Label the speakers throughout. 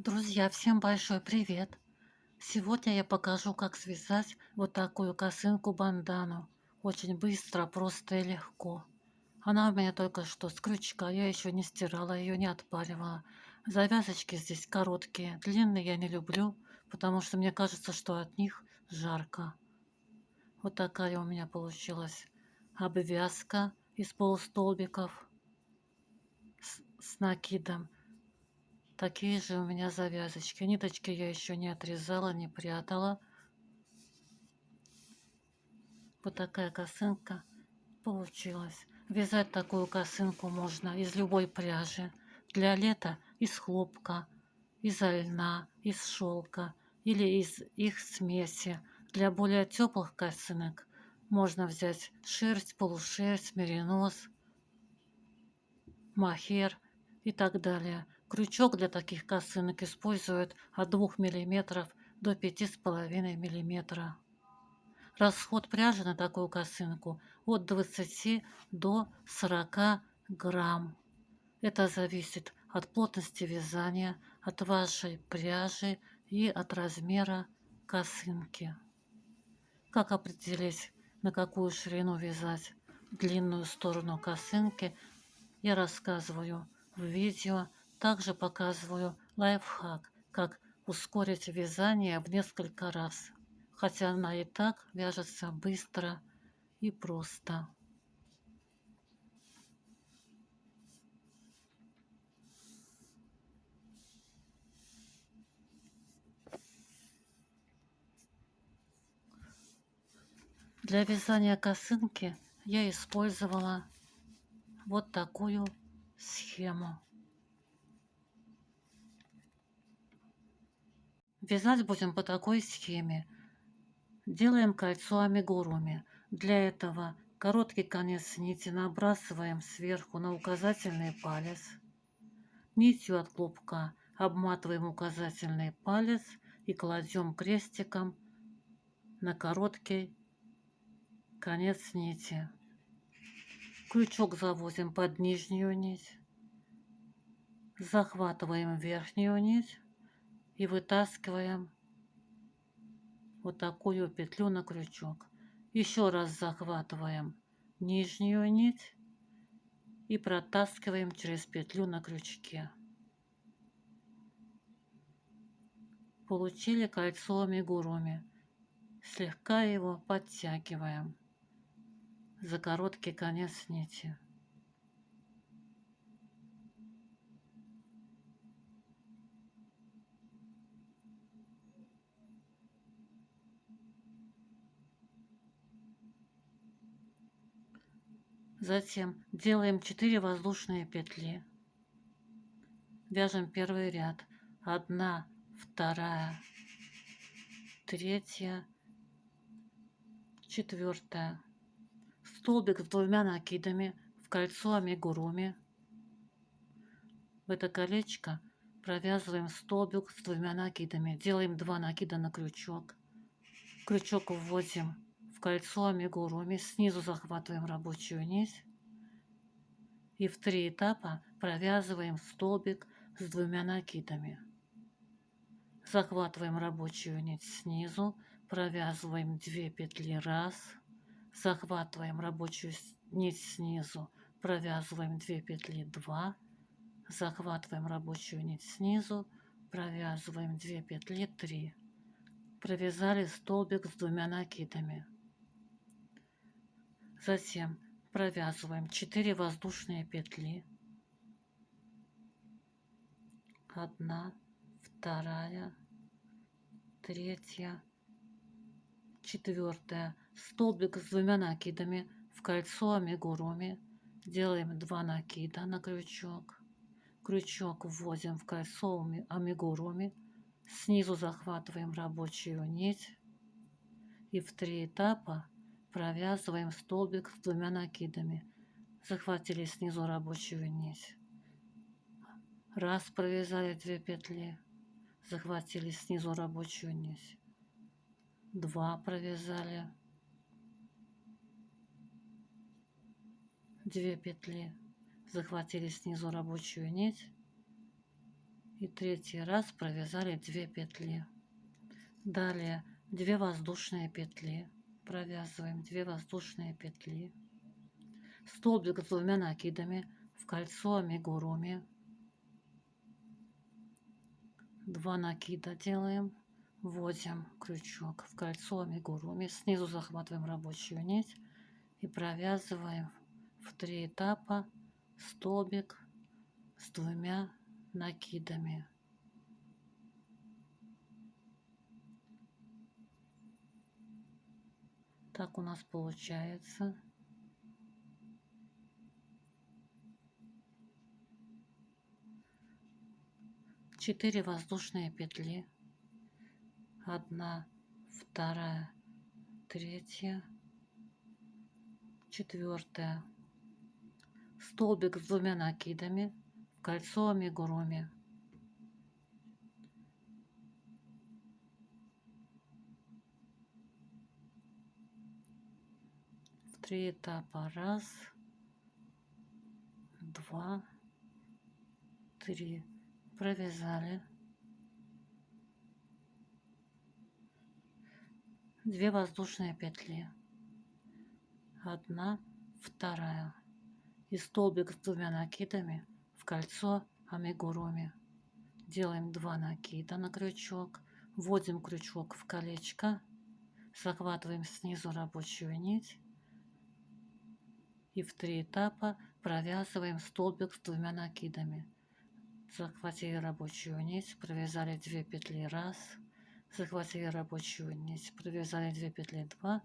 Speaker 1: Друзья, всем большой привет! Сегодня я покажу, как связать вот такую косынку-бандану. Очень быстро, просто и легко. Она у меня только что с крючка, я еще не стирала, ее не отпаривала. Завязочки здесь короткие, длинные я не люблю, потому что мне кажется, что от них жарко. Вот такая у меня получилась обвязка из полустолбиков с накидом. Такие же у меня завязочки. Ниточки я еще не отрезала, не прятала. Вот такая косынка получилась. Вязать такую косынку можно из любой пряжи. Для лета из хлопка, из льна, из шелка или из их смеси. Для более теплых косынок можно взять шерсть, полушерсть, меринос, мохер и так далее. Крючок для таких косынок используют от 2 мм до 5,5 мм. Расход пряжи на такую косынку от 20 до 40 грамм. Это зависит от плотности вязания, от вашей пряжи и от размера косынки. Как определить, на какую ширину вязать длинную сторону косынки, я рассказываю в видео. Также показываю лайфхак, как ускорить вязание в несколько раз, хотя она и так вяжется быстро и просто. Для вязания косынки я использовала вот такую схему. Вязать будем по такой схеме. Делаем кольцо амигуруми. Для этого короткий конец нити набрасываем сверху на указательный палец. Нитью от клубка обматываем указательный палец и кладем крестиком на короткий конец нити. Крючок заводим под нижнюю нить. Захватываем верхнюю нить и вытаскиваем вот такую петлю на крючок. Еще раз захватываем нижнюю нить и протаскиваем через петлю на крючке. Получили кольцо амигуруми. Слегка его подтягиваем за короткий конец нити. Затем делаем 4 воздушные петли. Вяжем первый ряд. 1, 2, 3, 4. Столбик с 2 накидами в кольцо амигуруми. В это колечко провязываем столбик с 2 накидами. Делаем 2 накида на крючок. Крючок вводим в кольцо амигуруми. Снизу захватываем рабочую нить. И в 3 этапа провязываем столбик с 2 накидами. Захватываем рабочую нить снизу, провязываем 2 петли раз, захватываем рабочую нить снизу, провязываем 2 петли 2, захватываем рабочую нить снизу, провязываем 2 петли 3. Провязали столбик с 2 накидами. Затем провязываем 4 воздушные петли. 1, 2, 3, 4. Столбик с 2 накидами в кольцо амигуруми. Делаем 2 накида на крючок. Крючок вводим в кольцо амигуруми. Снизу захватываем рабочую нить. И в 3 этапа провязываем столбик с 2 накидами. Захватили снизу рабочую нить. Раз, провязали 2 петли. Захватили снизу рабочую нить. 2 провязали. 2 петли. Захватили снизу рабочую нить. и третий раз провязали 2 петли. Далее 2 воздушные петли, провязываем 2 воздушные петли, столбик с 2 накидами в кольцо амигуруми, 2 накида делаем, вводим крючок в кольцо амигуруми, снизу захватываем рабочую нить и провязываем в 3 этапа столбик с 2 накидами. Так у нас получается. Четыре воздушные петли, 1, 2, 3, 4, столбик с 2 накидами в кольцо амигуруми, в 3 этапа, 1, 2, 3, провязали, 2 воздушные петли, 1, 2 и столбик с 2 накидами в кольцо амигуруми. Делаем 2 накида на крючок, вводим крючок в колечко, захватываем снизу рабочую нить и в 3 этапа провязываем столбик с 2 накидами. Захватили рабочую нить, провязали 2 петли 1, захватили рабочую нить, провязали 2 петли 2,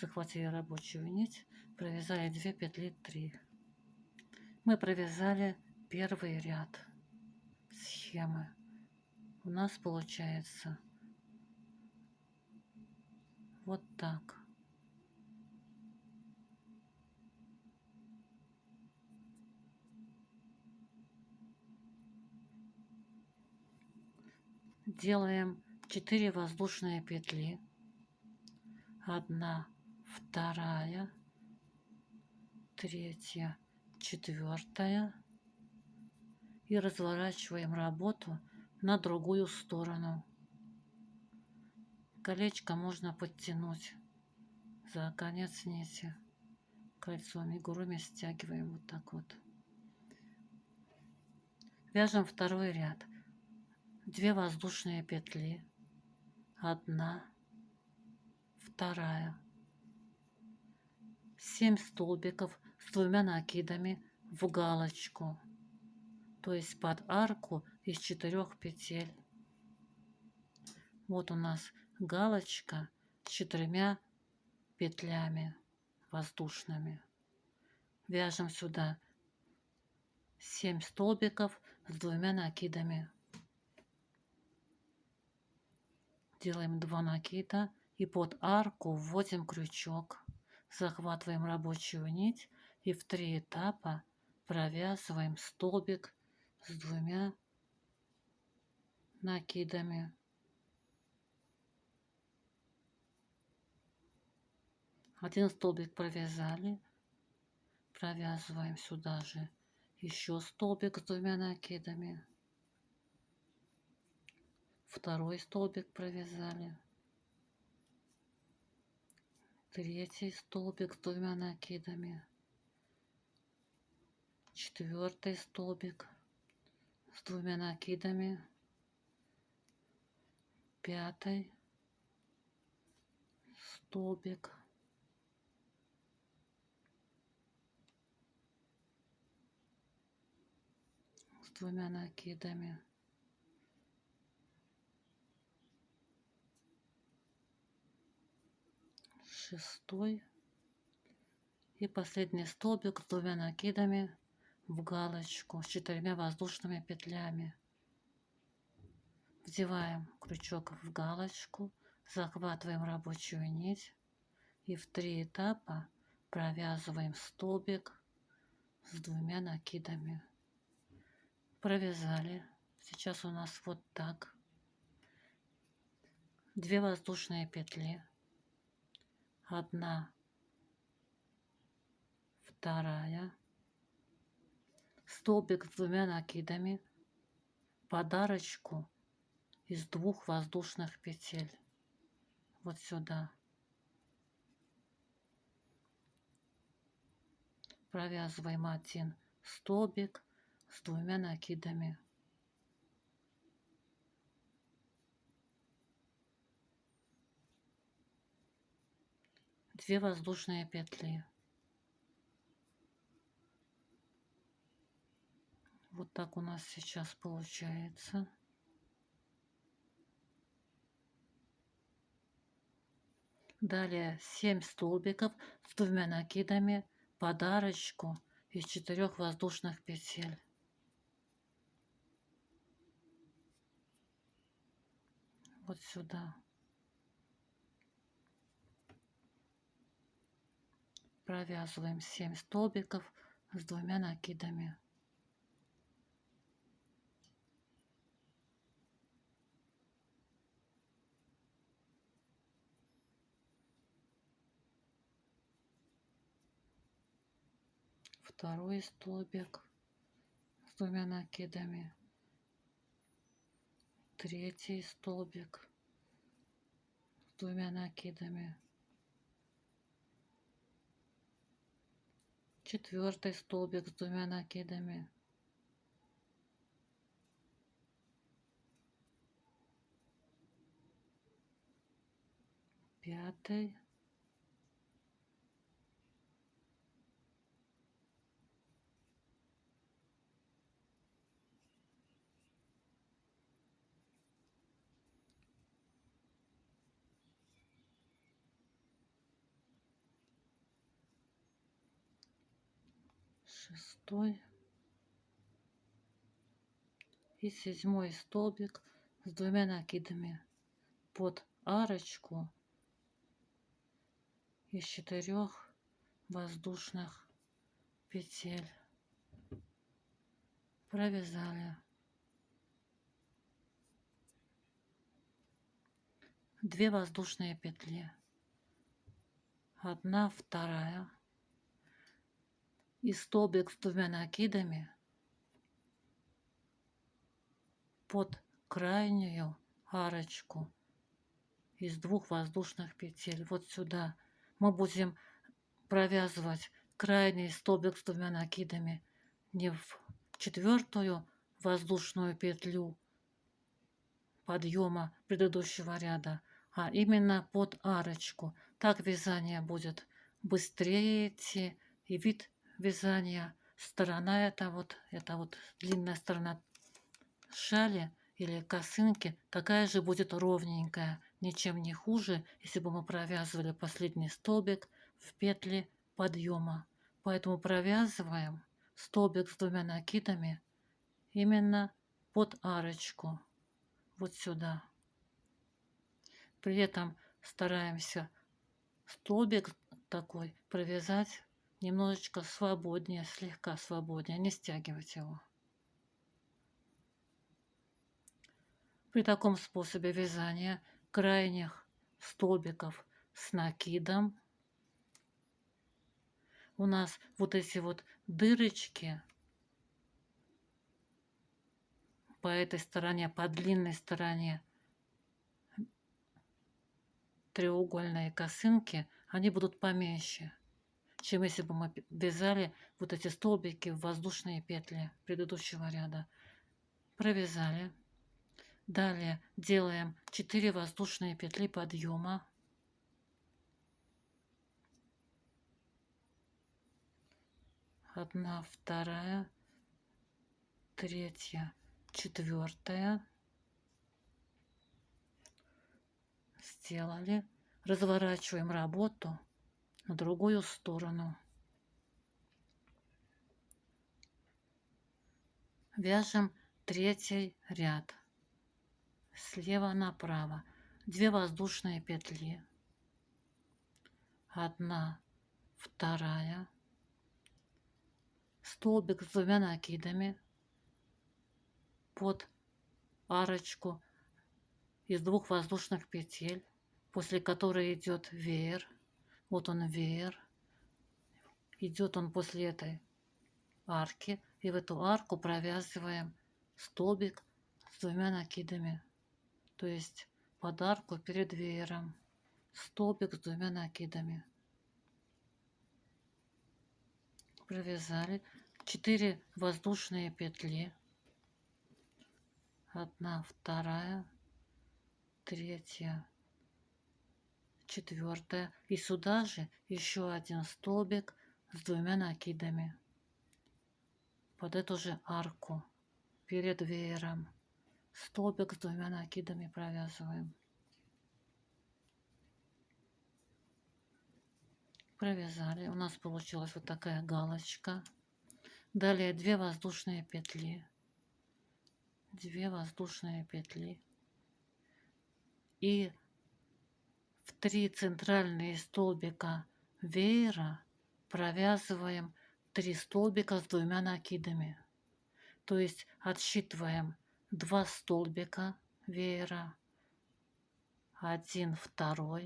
Speaker 1: захватили рабочую нить, провязали 2 петли 3. Мы провязали первый ряд схемы. У нас получается вот так. Делаем 4 воздушные петли, 1, 2, 3, 4 и разворачиваем работу на другую сторону. Колечко можно подтянуть за конец нити. Кольцо амигуруми стягиваем вот так вот. Вяжем второй ряд. 2 воздушные петли, 1, 2, 7 столбиков с 2 накидами в галочку, то есть под арку из 4 петель. Вот у нас галочка с 4 петлями воздушными. Вяжем сюда 7 столбиков с 2 накидами. Делаем 2 накида и под арку вводим крючок. Захватываем рабочую нить и в 3 этапа провязываем столбик с 2 накидами. Один столбик провязали, провязываем сюда же еще столбик с 2 накидами. Второй столбик провязали, третий столбик с 2 накидами, четвертый столбик с 2 накидами, пятый столбик, с 2 накидами, шестой и последний столбик с 2 накидами в галочку с 4 воздушными петлями. Вдеваем крючок в галочку, захватываем рабочую нить и в 3 этапа провязываем столбик с 2 накидами. Провязали. Сейчас у нас вот так. 2 воздушные петли, 1, 2, столбик с 2 накидами подарочку из 2 воздушных петель. Вот сюда. Провязываем 1 столбик с 2 накидами. Две воздушные петли. Вот так у нас сейчас получается. Далее 7 столбиков с 2 накидами, подарочку из 4 воздушных петель. Вот сюда. Провязываем 7 столбиков с 2 накидами. Второй столбик с 2 накидами. Третий столбик с 2 накидами. Четвертый столбик с 2 накидами. Пятый. Шестой и 7 столбик с 2 накидами под арочку из 4 воздушных петель. Провязали. 2 воздушные петли. 1, 2 и столбик с 2 накидами под крайнюю арочку из 2 воздушных петель. Вот сюда мы будем провязывать крайний столбик с 2 накидами не в 4 воздушную петлю подъема предыдущего ряда, а именно под арочку. Так вязание будет быстрее идти, и вид вязания, сторона это вот длинная сторона шали или косынки такая же будет ровненькая, ничем не хуже, если бы мы провязывали последний столбик в петли подъема. Поэтому провязываем столбик с 2 накидами именно под арочку, вот сюда. При этом стараемся столбик такой провязать немножечко свободнее, слегка свободнее, не стягивать его. При таком способе вязания крайних столбиков с накидом у нас вот эти вот дырочки по этой стороне, по длинной стороне треугольные косынки, они будут поменьше, чем если бы мы вязали вот эти столбики в воздушные петли предыдущего ряда. Провязали. Далее делаем 4 воздушные петли подъема. 1, 2, 3, 4. Сделали. Разворачиваем работу на другую сторону. Вяжем 3 ряд. Слева направо. 2 воздушные петли. 1, 2. Столбик с 2 накидами под арочку из 2 воздушных петель, после которой идет веер. Вот он веер. Идет он после этой арки. И в эту арку провязываем столбик с двумя накидами, то есть подарку перед веером. Столбик с двумя накидами. Провязали 4 воздушные петли. 1, 2, 3, 4. И сюда же еще один столбик с двумя накидами. Под эту же арку перед веером. Столбик с двумя накидами провязываем. Провязали. У нас получилась вот такая галочка. Далее 2 воздушные петли. 2 воздушные петли. И в 3 центральные столбика веера провязываем 3 столбика с двумя накидами. То есть отсчитываем 2 столбика веера, 1, 2,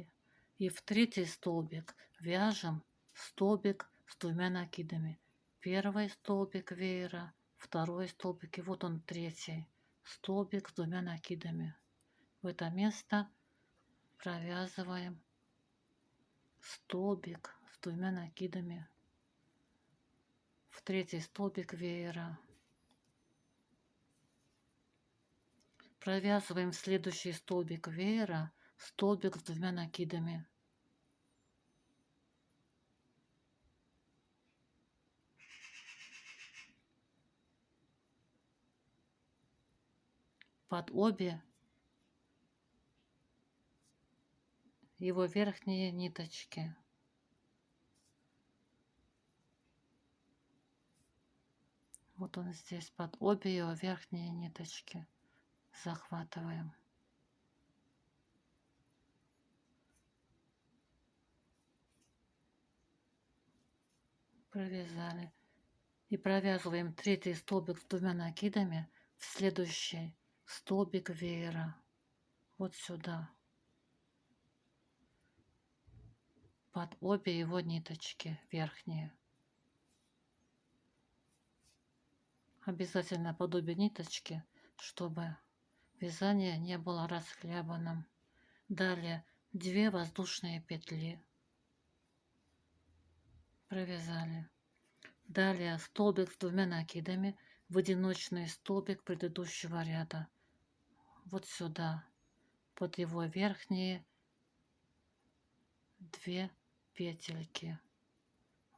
Speaker 1: и в 3 столбик вяжем столбик с двумя накидами. 1 столбик веера, 2 столбик, и вот он 3 столбик с двумя накидами. В это место провязываем столбик с двумя накидами в 3 столбик веера. Провязываем следующий столбик веера, столбик с двумя накидами. Под обе его верхние ниточки. Вот он здесь, под обе его верхние ниточки. Захватываем. Провязали. И провязываем 3 столбик с двумя накидами в следующий столбик веера. Вот сюда. Под обе его ниточки верхние. Обязательно под обе ниточки, чтобы вязание не было расхлябанным. Далее 2 воздушные петли. Провязали. Далее столбик с двумя накидами в одиночный столбик предыдущего ряда. Вот сюда. Под его верхние 2 петельки.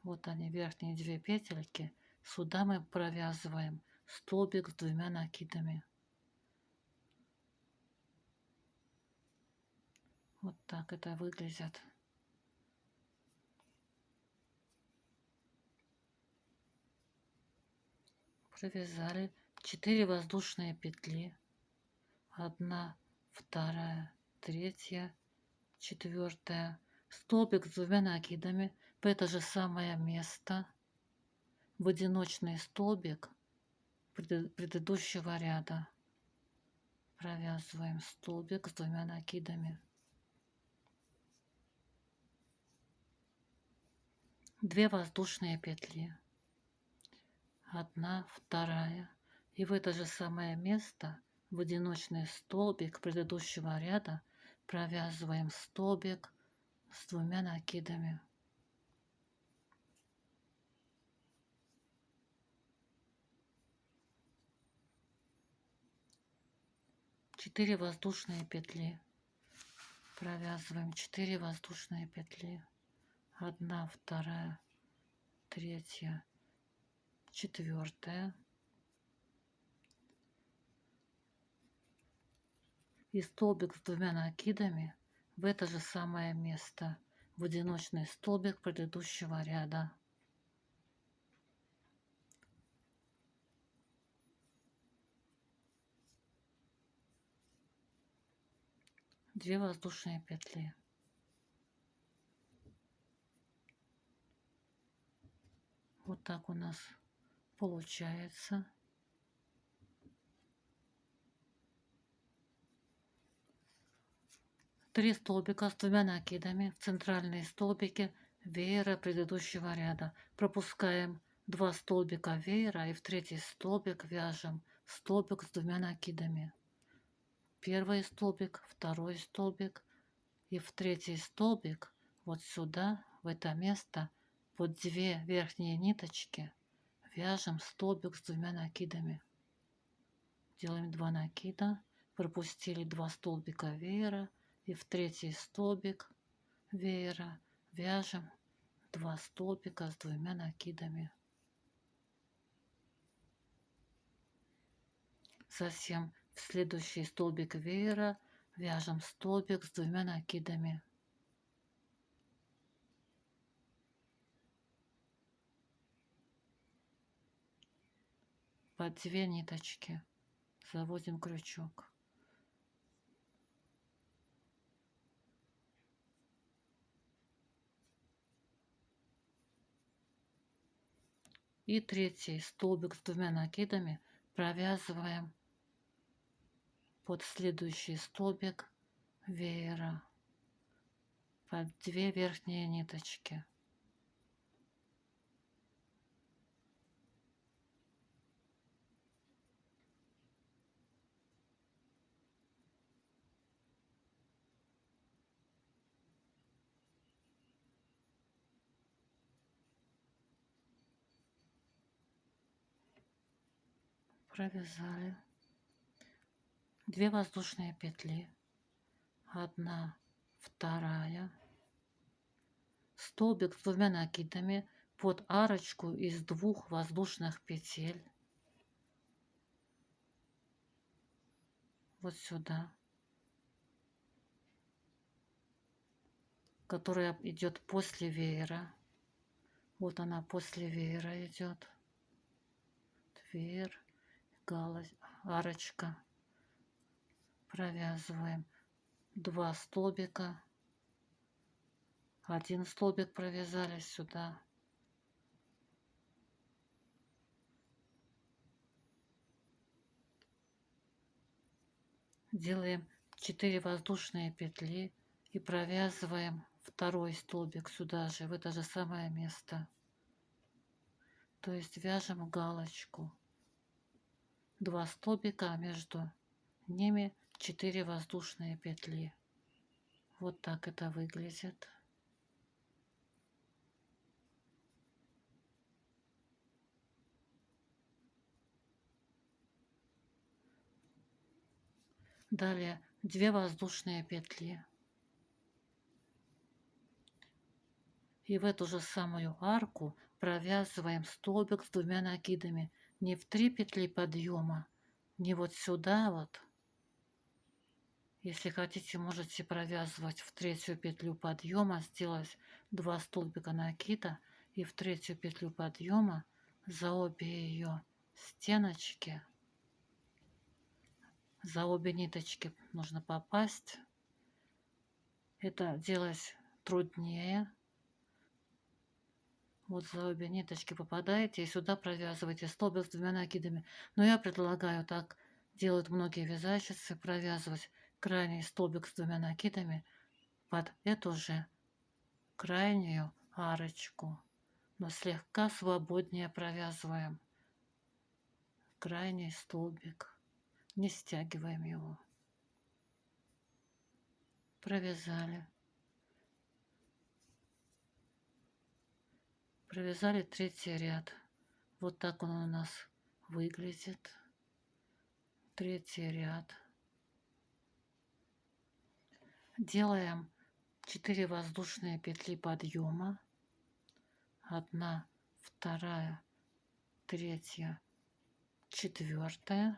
Speaker 1: Вот они, верхние 2 петельки. Сюда мы провязываем столбик с двумя накидами. Вот так это выглядит. Провязали 4 воздушные петли. 1, 2, 3, 4. Столбик с двумя накидами в это же самое место. В одиночный столбик предыдущего ряда. Провязываем столбик с двумя накидами. 2 воздушные петли. 1, 2. И в это же самое место, в одиночный столбик предыдущего ряда, провязываем столбик с двумя накидами. Четыре воздушные петли. Провязываем 4 воздушные петли. 1, 2, 3, 4. И столбик с двумя накидами в это же самое место, в одиночный столбик предыдущего ряда. Две воздушные петли. Вот так у нас получается. Три столбика с двумя накидами в центральные столбики веера предыдущего ряда. Пропускаем 2 столбика веера и в 3 столбик вяжем столбик с двумя накидами. первый столбик, второй столбик, и в третий столбик вот сюда, в это место, под 2 верхние ниточки вяжем столбик с 2 накидами. Делаем 2 накида, пропустили 2 столбика веера, и в третий столбик веера вяжем 2 столбика с 2 накидами. Затем в следующий столбик веера вяжем столбик с 2 накидами. Под 2 ниточки заводим крючок. И третий столбик с 2 накидами провязываем под следующий столбик веера, под 2 верхние ниточки. Провязали 2 воздушные петли, 1, 2, столбик с 2 накидами под арочку из 2 воздушных петель вот сюда, которая идет после веера. Вот она после веера идет. Веер, арочка. Провязываем 2 столбика, 1 столбик провязали сюда, делаем 4 воздушные петли и провязываем 2 столбик сюда же, в это же самое место. То есть вяжем галочку, 2 столбика, а между ними 4 воздушные петли. Вот так это выглядит. Далее 2 воздушные петли. И в эту же самую арку провязываем столбик с 2 накидами. Не в 3 петли подъема, не вот сюда вот. Если хотите, можете провязывать в 3-ю петлю подъема, сделать 2 столбика накида и в 3-ю петлю подъема за обе ее стеночки, за обе ниточки нужно попасть. Это делать труднее. Вот за обе ниточки попадаете и сюда провязываете столбик с 2 накидами. Но я предлагаю, так делают многие вязальщицы, провязывать крайний столбик с 2 накидами под эту же крайнюю арочку, но слегка свободнее провязываем крайний столбик, не стягиваем его. Провязали. Провязали 3-й ряд. Вот так он у нас выглядит. 3-й ряд. Делаем 4 воздушные петли подъема. 1, 2, 3, 4.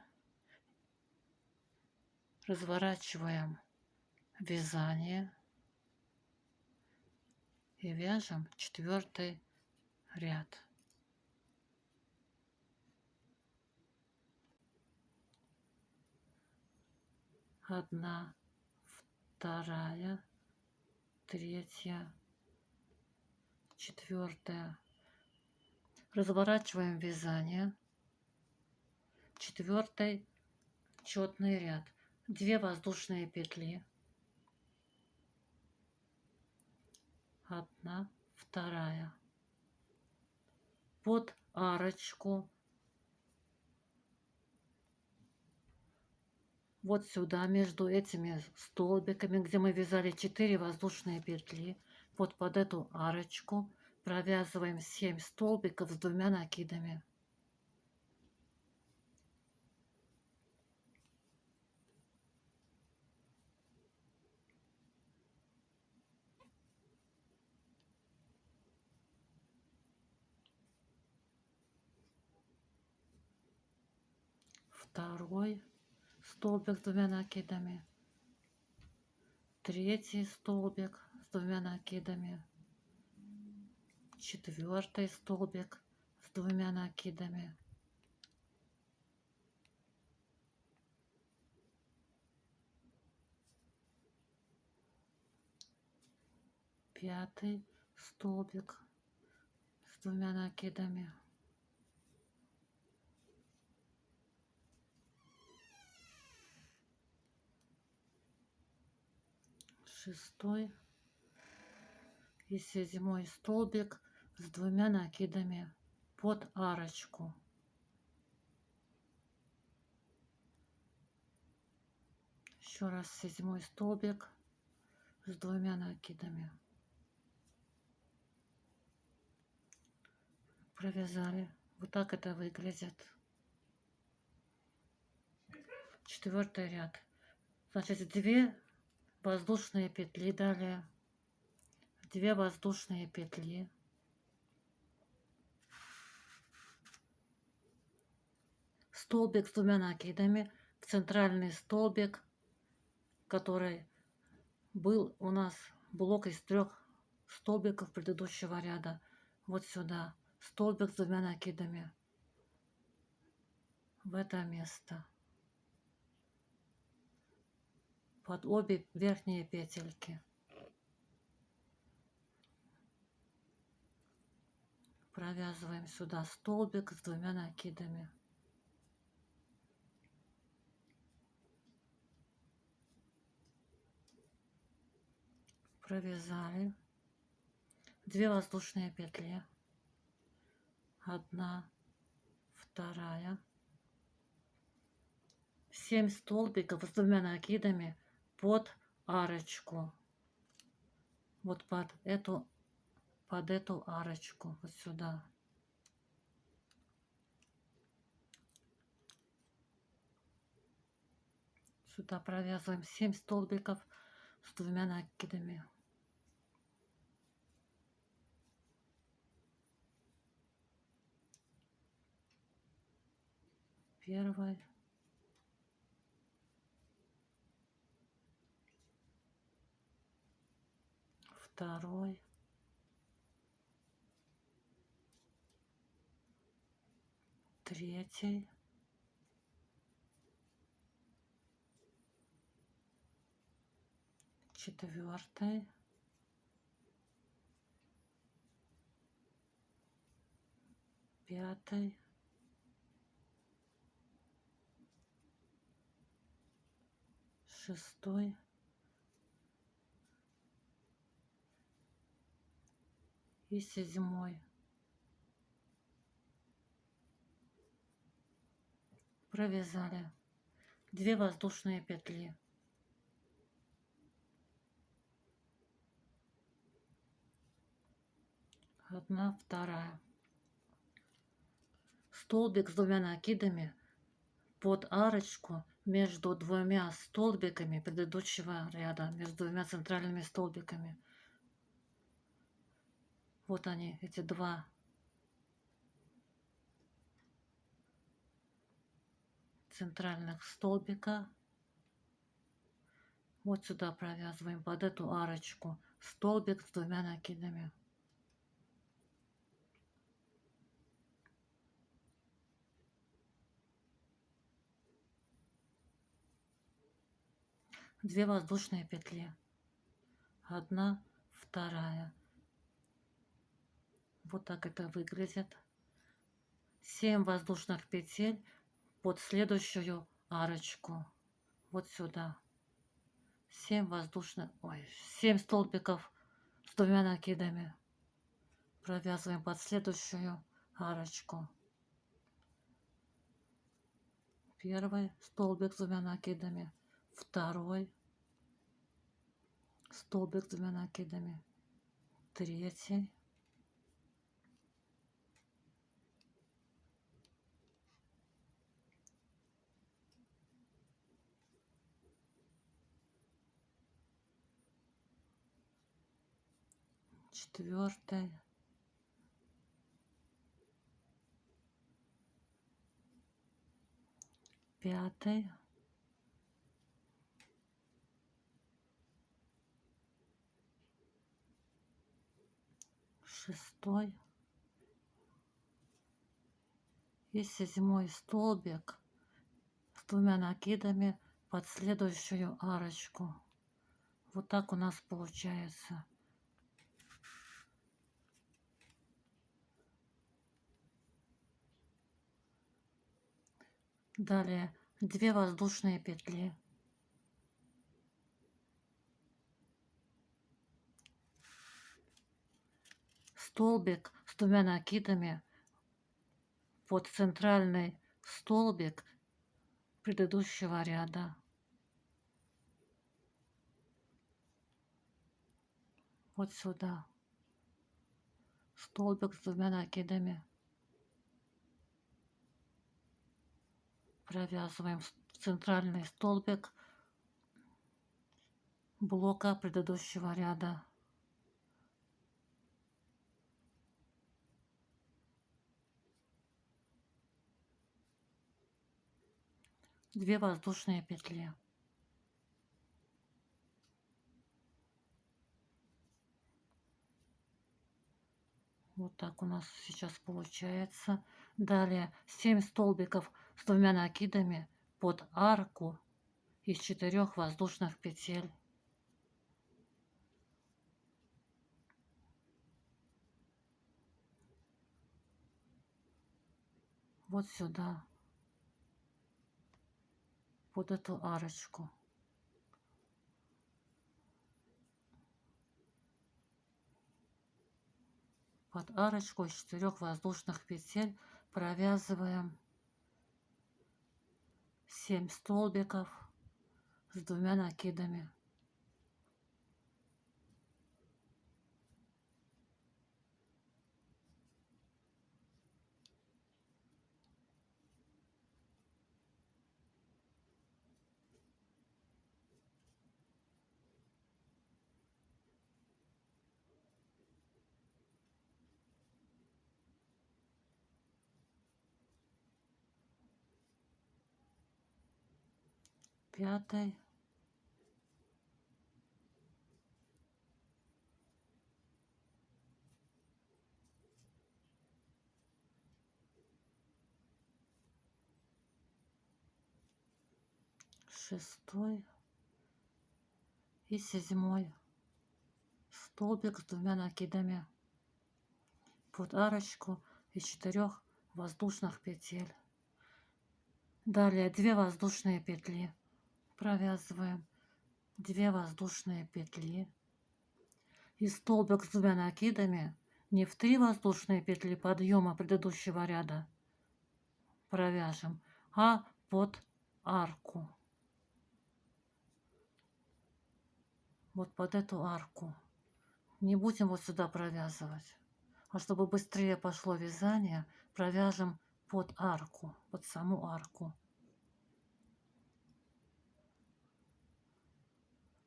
Speaker 1: Разворачиваем вязание и вяжем 4-й ряд. Одна, 2, 3, 4. Разворачиваем вязание. 4-й четный ряд. 2 воздушные петли. 1, 2. Под арочку Вот сюда, между этими столбиками, где мы вязали 4 воздушные петли, вот под эту арочку провязываем 7 столбиков с 2 накидами. Второй столбик с 2 накидами, третий столбик с 2 накидами, четвертый столбик с 2 накидами, пятый столбик с 2 накидами, шестой и седьмой столбик с 2 накидами под арочку. Еще раз седьмой столбик с 2 накидами. Провязали. Вот так это выглядит. Четвертый ряд. Значит, 2 воздушные петли, далее 2 воздушные петли, столбик с 2 накидами в центральный столбик, который был у нас блок из 3 столбиков предыдущего ряда. Вот сюда столбик с 2 накидами в это место, под обе верхние петельки. Провязываем сюда столбик с 2 накидами. Провязали 2 воздушные петли, 1, 2, 7 столбиков с 2 накидами под арочку, вот под эту арочку, вот сюда. Сюда провязываем 7 столбиков с 2 накидами. Первый, второй, третий, четвертый, пятый, шестой и седьмой. Провязали 2 воздушные петли, одна, вторая, столбик с 2 накидами под арочку между 2 столбиками предыдущего ряда, между 2 центральными столбиками. Вот они, эти 2 центральных столбика. Вот сюда провязываем под эту арочку столбик с 2 накидами. Две воздушные петли, 1, 2. Вот так это выглядит. 7 воздушных петель под следующую арочку, вот сюда. 7 столбиков с 2 накидами. Провязываем под следующую арочку. Первый столбик с двумя накидами, второй столбик с двумя накидами, третий, четвертый, пятый, шестой и седьмой столбик с двумя накидами под следующую арочку. Вот так у нас получается. Далее 2 воздушные петли, столбик с двумя накидами под центральный столбик предыдущего ряда. Вот сюда. Столбик с двумя накидами. Провязываем в центральный столбик блока предыдущего ряда. Две воздушные петли. Вот так у нас сейчас получается. Далее 7 столбиков с двумя накидами под арку из 4 воздушных петель. Вот сюда, под эту арочку. Под арочку из 4 воздушных петель провязываем 7 столбиков с двумя накидами. Пятый, шестой и седьмой столбик с двумя накидами под арочку из 4 воздушных петель. Далее 2 воздушные петли. Провязываем 2 воздушные петли и столбик с двумя накидами не в 3 воздушные петли подъема предыдущего ряда провяжем, а под арку. Вот под эту арку. Не будем вот сюда провязывать. А чтобы быстрее пошло вязание, провяжем под арку, под саму арку.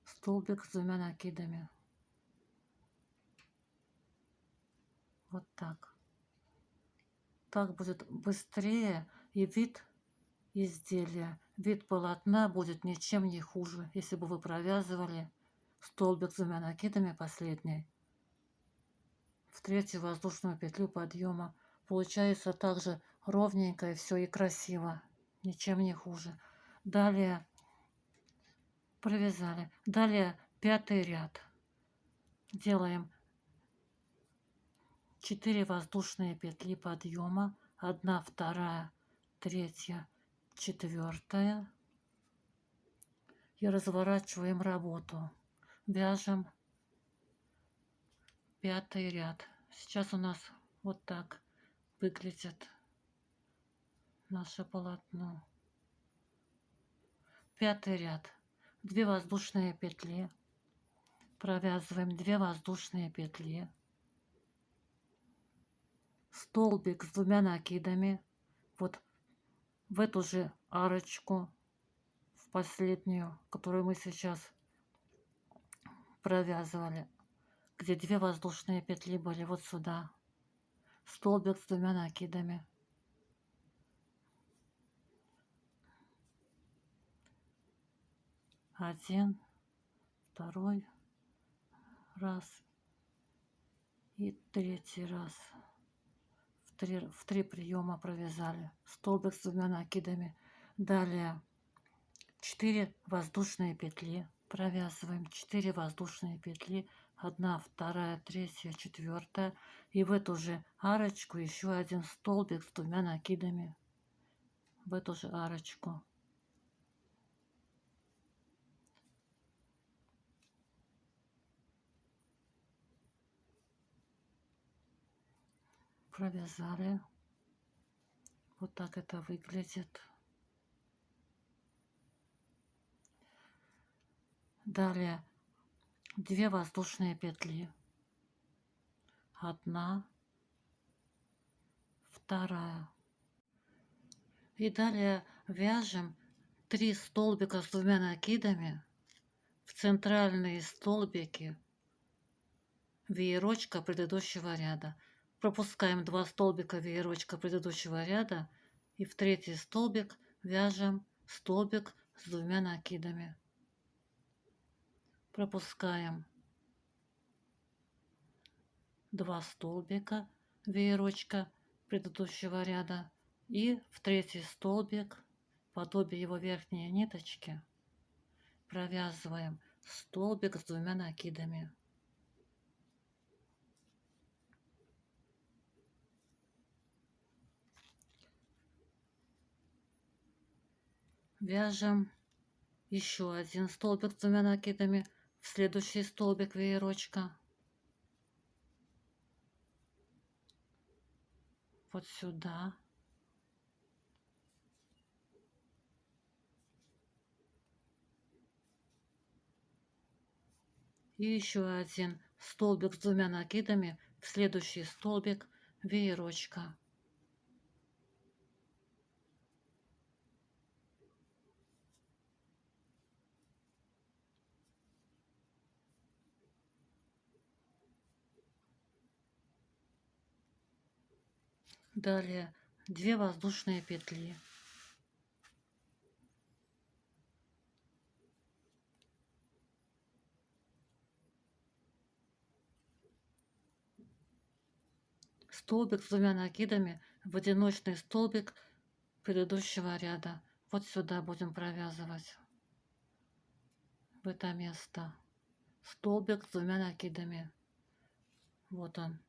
Speaker 1: Столбик с двумя накидами. Вот так. Так будет быстрее, и вид изделия, вид полотна будет ничем не хуже, если бы вы провязывали столбик с двумя накидами последний в 3-ю воздушную петлю подъема. Получается также ровненько и все и красиво, ничем не хуже. Далее провязали. Далее 5-й ряд. Делаем 4 воздушные петли подъема, 1, 2, 3, 4 и разворачиваем работу. Вяжем 5-й ряд. Сейчас у нас вот так выглядит наше полотно. пятый ряд 2 воздушные петли, провязываем 2 воздушные петли, столбик с 2 накидами, вот в эту же арочку, в последнюю, которую мы сейчас провязывали, где 2 воздушные петли были, вот сюда, столбик с 2 накидами, один, второй раз и третий раз. В три приема провязали, столбик с 2 накидами. Далее 4 воздушные петли, провязываем 4 воздушные петли, 1, 2, 3, 4, и в эту же арочку еще один столбик с 2 накидами, в эту же арочку. Провязали. Вот так это выглядит. Далее 2 воздушные петли, 1, 2. И далее вяжем 3 столбика с 2 накидами в центральные столбики веерочка предыдущего ряда. Пропускаем 2 столбика веерочка предыдущего ряда и в третий столбик вяжем столбик с 2 накидами. Пропускаем 2 столбика веерочка предыдущего ряда и в третий столбик, подобие его верхней ниточки, провязываем столбик с 2 накидами. Вяжем еще один столбик с 2 накидами в следующий столбик веерочка, вот сюда, и еще один столбик с 2 накидами в следующий столбик веерочка. Далее 2 воздушные петли, столбик с 2 накидами в одиночный столбик предыдущего ряда. Вот сюда будем провязывать, в это место, столбик с 2 накидами. Вот он.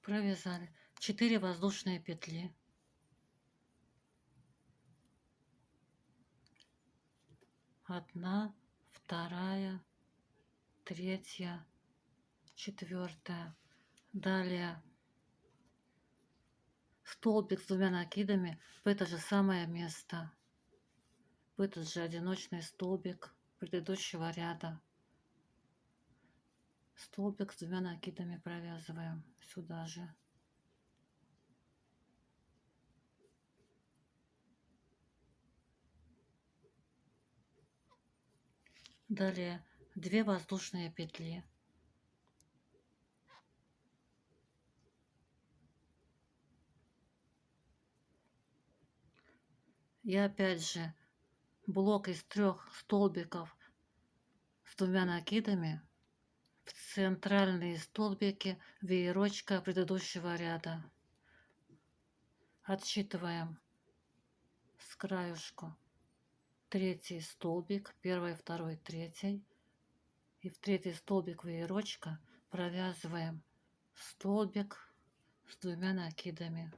Speaker 1: Провязали 4 воздушные петли, 1, 2, 3, 4. Далее столбик с 2 накидами в это же самое место, в этот же одиночный столбик предыдущего ряда. Столбик с 2 накидами провязываем сюда же. Далее 2 воздушные петли, и опять же блок из 3 столбиков с 2 накидами в центральные столбики веерочка предыдущего ряда. Отсчитываем с краюшку третий столбик, первый, второй, третий, и в третий столбик веерочка провязываем столбик с 2 накидами.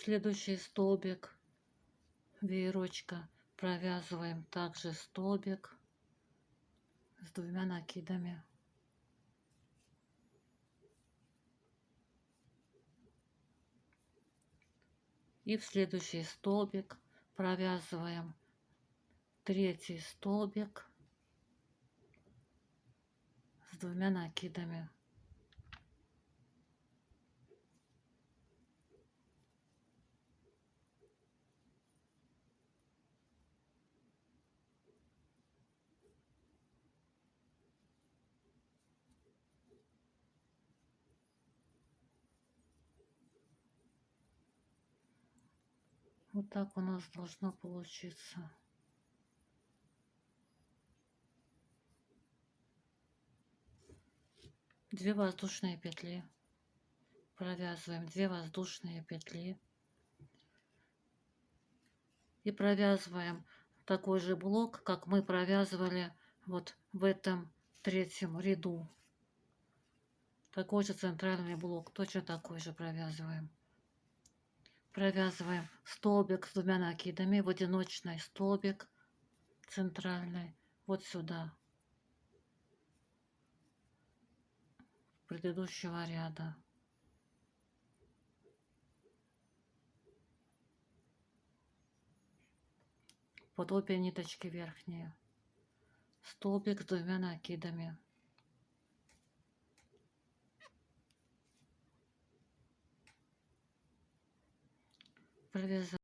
Speaker 1: следующий столбик веерочка провязываем также столбик с 2 накидами. И в следующий столбик провязываем 3-й столбик с 2 накидами. Вот так у нас должно получиться. Две воздушные петли. Провязываем 2 воздушные петли. И провязываем такой же блок, как мы провязывали вот в этом 3-м ряду. Такой же центральный блок, точно такой же провязываем. Провязываем столбик с 2 накидами в одиночный столбик центральный вот сюда, предыдущего ряда. Под обе ниточки верхние. Столбик с 2 накидами. Провязать.